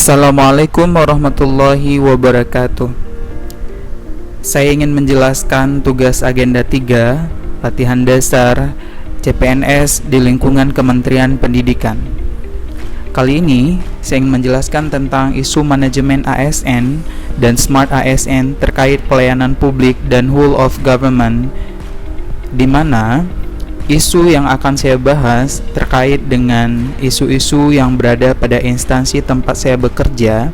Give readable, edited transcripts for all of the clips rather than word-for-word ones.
Assalamualaikum warahmatullahi wabarakatuh. Saya ingin menjelaskan tugas agenda 3 latihan dasar CPNS di lingkungan Kementerian Pendidikan. Kali ini saya ingin menjelaskan tentang isu manajemen ASN dan Smart ASN terkait pelayanan publik dan whole of government, di mana isu yang akan saya bahas terkait dengan isu-isu yang berada pada instansi tempat saya bekerja,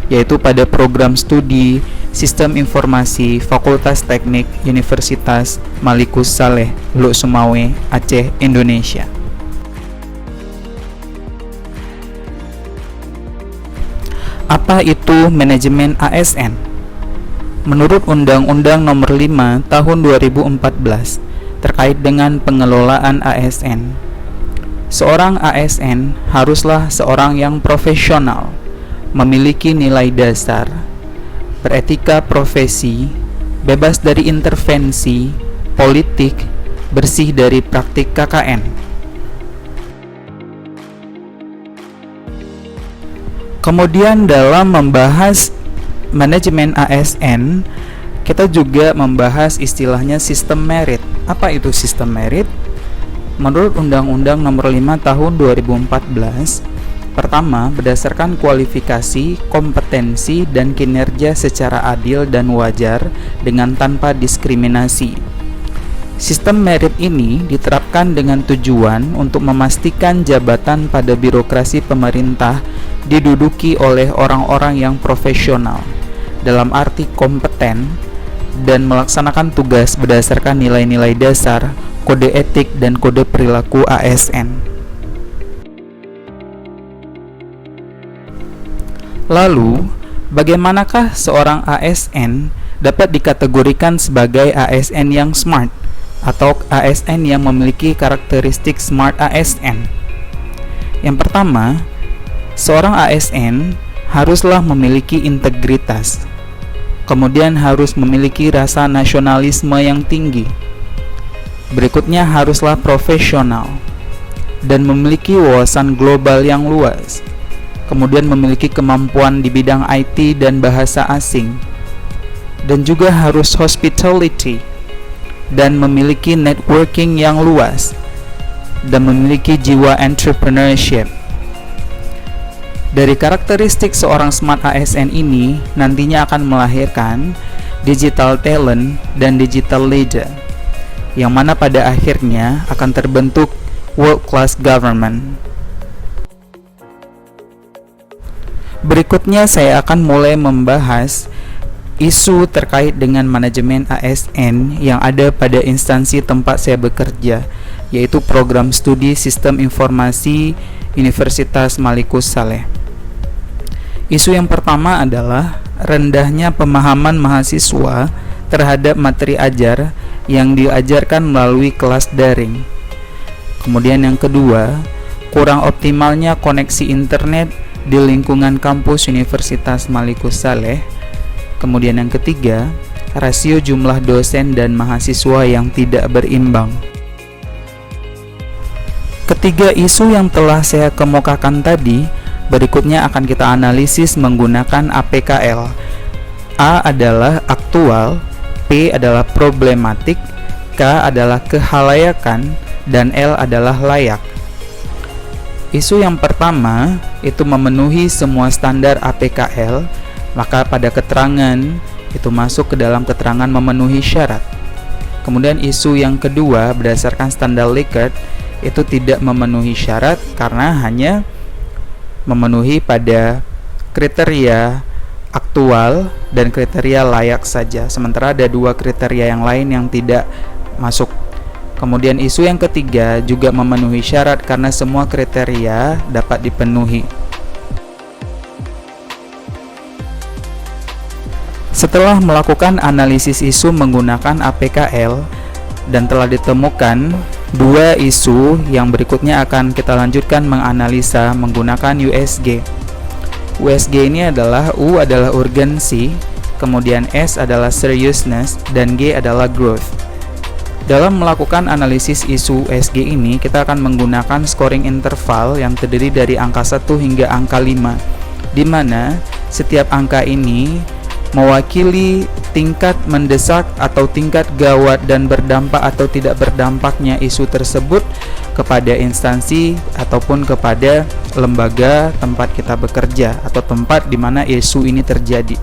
yaitu pada program studi Sistem Informasi Fakultas Teknik Universitas Malikus Saleh, Luk Sumawe, Aceh, Indonesia. Apa itu manajemen ASN? Menurut Undang-Undang Nomor 5 Tahun 2014 terkait dengan pengelolaan ASN, seorang ASN haruslah seorang yang profesional, memiliki nilai dasar, beretika profesi, bebas dari intervensi politik, bersih dari praktik KKN. Kemudian dalam membahas manajemen ASN, kita juga membahas istilahnya sistem merit. Apa itu sistem merit? Menurut Undang-Undang Nomor 5 Tahun 2014, pertama, berdasarkan kualifikasi, kompetensi, dan kinerja secara adil dan wajar dengan tanpa diskriminasi. Sistem merit ini diterapkan dengan tujuan untuk memastikan jabatan pada birokrasi pemerintah diduduki oleh orang-orang yang profesional, dalam arti kompeten, dan melaksanakan tugas berdasarkan nilai-nilai dasar, kode etik, dan kode perilaku ASN. Lalu, bagaimanakah seorang ASN dapat dikategorikan sebagai ASN yang smart atau ASN yang memiliki karakteristik smart ASN? Yang pertama, seorang ASN haruslah memiliki integritas. Kemudian harus memiliki rasa nasionalisme yang tinggi. Berikutnya haruslah profesional dan memiliki wawasan global yang luas. Kemudian memiliki kemampuan di bidang IT dan bahasa asing. Dan juga harus hospitality dan memiliki networking yang luas dan memiliki jiwa entrepreneurship. Dari karakteristik seorang smart ASN ini nantinya akan melahirkan digital talent dan digital leader, yang mana pada akhirnya akan terbentuk world class government. Berikutnya saya akan mulai membahas isu terkait dengan manajemen ASN yang ada pada instansi tempat saya bekerja, yaitu program studi Sistem Informasi Universitas Malikus Saleh. Isu yang pertama adalah rendahnya pemahaman mahasiswa terhadap materi ajar yang diajarkan melalui kelas daring. Kemudian yang kedua, kurang optimalnya koneksi internet di lingkungan kampus Universitas Malikus Saleh. Kemudian yang ketiga, rasio jumlah dosen dan mahasiswa yang tidak berimbang. Ketiga isu yang telah saya kemukakan tadi, berikutnya akan kita analisis menggunakan APKL. A adalah aktual, P adalah problematik, K adalah kehalayakan, dan L adalah layak. Isu yang pertama itu memenuhi semua standar APKL, maka pada keterangan itu masuk ke dalam keterangan memenuhi syarat. Kemudian isu yang kedua berdasarkan standar Likert itu tidak memenuhi syarat karena hanya memenuhi pada kriteria aktual dan kriteria layak saja, sementara ada dua kriteria yang lain yang tidak masuk. Kemudian isu yang ketiga juga memenuhi syarat karena semua kriteria dapat dipenuhi. Setelah melakukan analisis isu menggunakan APKL dan telah ditemukan dua isu, yang berikutnya akan kita lanjutkan menganalisa menggunakan USG. USG ini adalah U adalah urgensi, kemudian S adalah seriousness, dan G adalah growth. Dalam melakukan analisis isu USG ini, kita akan menggunakan scoring interval yang terdiri dari angka 1 hingga angka 5. di mana setiap angka ini mewakili tingkat mendesak atau tingkat gawat dan berdampak atau tidak berdampaknya isu tersebut kepada instansi ataupun kepada lembaga tempat kita bekerja atau tempat di mana isu ini terjadi.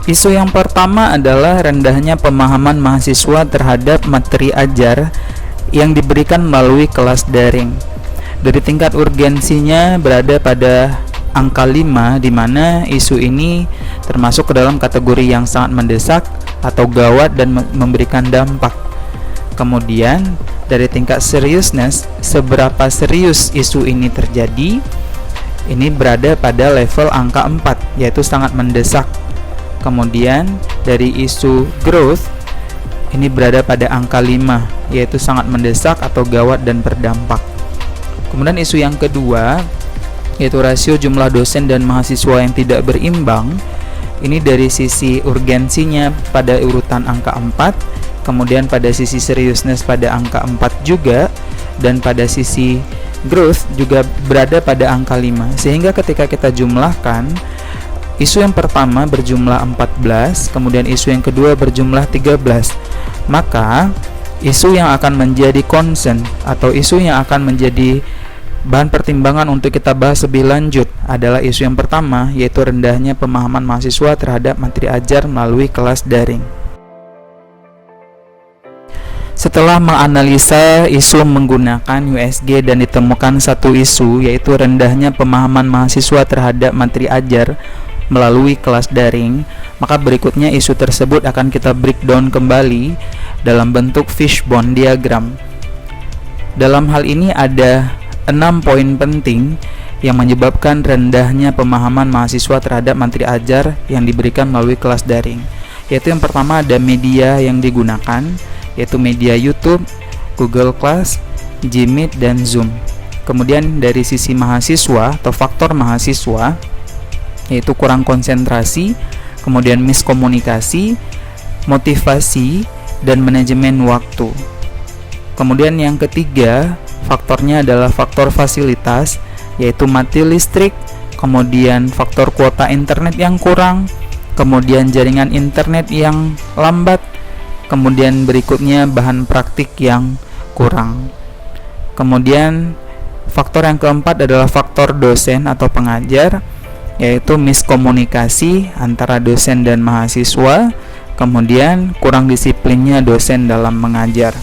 Isu yang pertama adalah rendahnya pemahaman mahasiswa terhadap materi ajar yang diberikan melalui kelas daring. Dari tingkat urgensinya berada pada angka 5, di mana isu ini termasuk ke dalam kategori yang sangat mendesak atau gawat dan memberikan dampak. Kemudian dari tingkat seriousness, seberapa serius isu ini terjadi, ini berada pada level angka 4, yaitu sangat mendesak. Kemudian dari isu growth, ini berada pada angka 5, yaitu sangat mendesak atau gawat dan berdampak. Kemudian isu yang kedua, yaitu rasio jumlah dosen dan mahasiswa yang tidak berimbang. Ini dari sisi urgensinya pada urutan angka 4, kemudian pada sisi seriousness pada angka 4 juga, dan pada sisi growth juga berada pada angka 5. Sehingga ketika kita jumlahkan, isu yang pertama berjumlah 14, kemudian isu yang kedua berjumlah 13. Maka isu yang akan menjadi concern atau isu yang akan menjadi bahan pertimbangan untuk kita bahas lebih lanjut adalah isu yang pertama, yaitu rendahnya pemahaman mahasiswa terhadap materi ajar melalui kelas daring. Setelah menganalisa isu menggunakan USG dan ditemukan satu isu, yaitu rendahnya pemahaman mahasiswa terhadap materi ajar melalui kelas daring, maka berikutnya isu tersebut akan kita breakdown kembali dalam bentuk fishbone diagram. Dalam hal ini ada 6 poin penting yang menyebabkan rendahnya pemahaman mahasiswa terhadap materi ajar yang diberikan melalui kelas daring. Yaitu yang pertama ada media yang digunakan, yaitu media YouTube, Google Class, Gmeet, dan Zoom. Kemudian dari sisi mahasiswa atau faktor mahasiswa, yaitu kurang konsentrasi, kemudian miskomunikasi, motivasi, dan manajemen waktu. Kemudian yang ketiga, faktornya adalah faktor fasilitas, yaitu mati listrik, kemudian faktor kuota internet yang kurang, kemudian jaringan internet yang lambat, kemudian berikutnya bahan praktik yang kurang. Kemudian faktor yang keempat adalah faktor dosen atau pengajar, yaitu miskomunikasi antara dosen dan mahasiswa, kemudian kurang disiplinnya dosen dalam mengajar.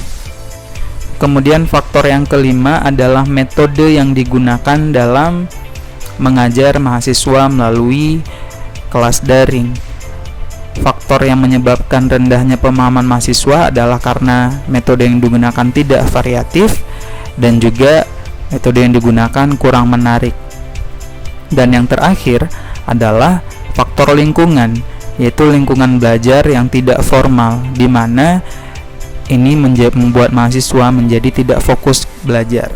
Kemudian faktor yang kelima adalah metode yang digunakan dalam mengajar mahasiswa melalui kelas daring. Faktor yang menyebabkan rendahnya pemahaman mahasiswa adalah karena metode yang digunakan tidak variatif dan juga metode yang digunakan kurang menarik. Dan yang terakhir adalah faktor lingkungan, yaitu lingkungan belajar yang tidak formal, di mana ini membuat mahasiswa menjadi tidak fokus belajar.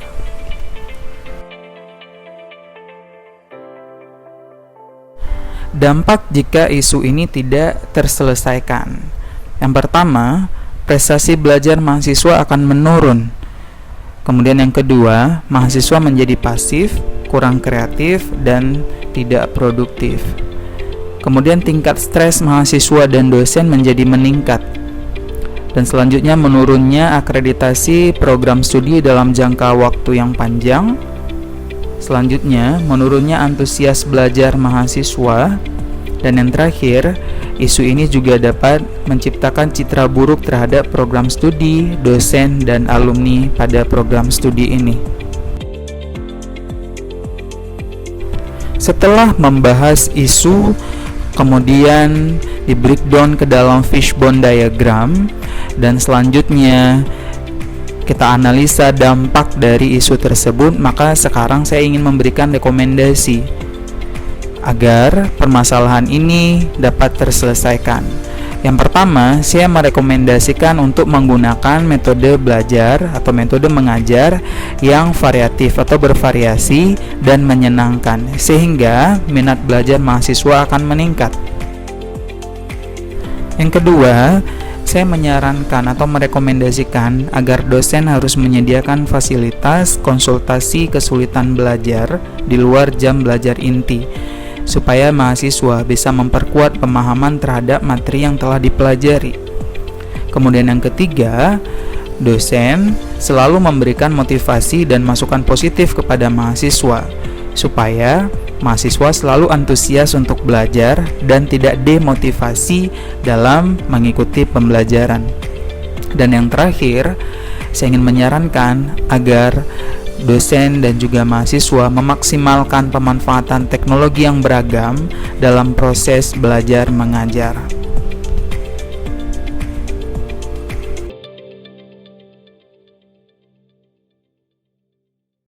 Dampak jika isu ini tidak terselesaikan. Yang pertama, prestasi belajar mahasiswa akan menurun. Kemudian yang kedua, mahasiswa menjadi pasif, kurang kreatif, dan tidak produktif. Kemudian tingkat stres mahasiswa dan dosen menjadi meningkat. Dan selanjutnya menurunnya akreditasi program studi dalam jangka waktu yang panjang. Selanjutnya menurunnya antusias belajar mahasiswa. Dan yang terakhir, isu ini juga dapat menciptakan citra buruk terhadap program studi, dosen, dan alumni pada program studi ini. Setelah membahas isu, kemudian di breakdown ke dalam fishbone diagram, dan selanjutnya kita analisa dampak dari isu tersebut, maka sekarang saya ingin memberikan rekomendasi agar permasalahan ini dapat terselesaikan. Yang pertama, saya merekomendasikan untuk menggunakan metode belajar atau metode mengajar yang variatif atau bervariasi dan menyenangkan, sehingga minat belajar mahasiswa akan meningkat. Yang kedua, saya menyarankan atau merekomendasikan agar dosen harus menyediakan fasilitas konsultasi kesulitan belajar di luar jam belajar inti. supaya mahasiswa bisa memperkuat pemahaman terhadap materi yang telah dipelajari. Kemudian yang ketiga, dosen selalu memberikan motivasi dan masukan positif kepada mahasiswa supaya mahasiswa selalu antusias untuk belajar dan tidak demotivasi dalam mengikuti pembelajaran. Dan yang terakhir, saya ingin menyarankan agar dosen dan juga mahasiswa memaksimalkan pemanfaatan teknologi yang beragam dalam proses belajar mengajar.